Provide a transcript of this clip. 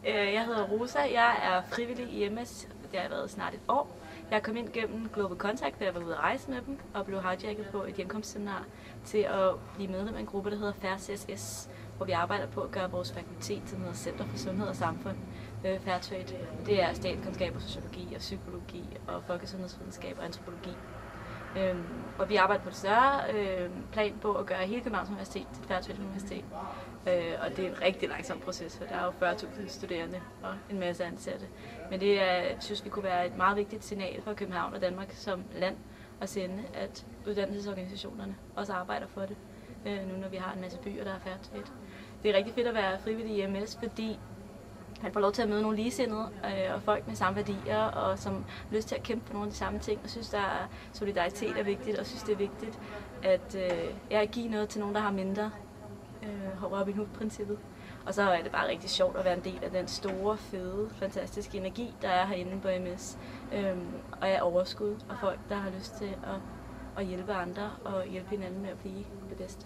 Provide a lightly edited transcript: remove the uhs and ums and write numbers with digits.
Jeg hedder Rosa. Jeg er frivillig i MS. Det har jeg været snart et år. Jeg kom ind gennem Global Contact, da jeg var ude at rejse med dem, og blev hijacket på et hjemkomstseminar til at blive medlem af en gruppe, der hedder FAIRCSS, hvor vi arbejder på at gøre vores fakultet til noget Center for Sundhed og Samfund. Fairtrade. Det er statskundskab og sociologi og psykologi og folkesundhedsvidenskab og antropologi. Og vi arbejder på et større plan på at gøre hele Københavns Universitet til et Fairtrade Universitet. Og det er en rigtig langsom proces, for der er jo 40.000 studerende og en masse ansatte. Men det synes vi kunne være et meget vigtigt signal for København og Danmark som land at sende, at uddannelsesorganisationerne også arbejder for det, nu når vi har en masse byer, der er Fairtrade. Det er rigtig fedt at være frivillig i MS, fordi man får lov til at møde nogle ligesindede og folk med samme værdier, og som har lyst til at kæmpe for nogle af de samme ting, og synes, der solidaritet er vigtigt, og synes, det er vigtigt at give noget til nogen, der har mindre. Robin Hood-princippet. Og så er det bare rigtig sjovt at være en del af den store, fede, fantastiske energi, der er herinde på MS. Og af overskud, og folk, der har lyst til at hjælpe andre og hjælpe hinanden med at blive det bedste.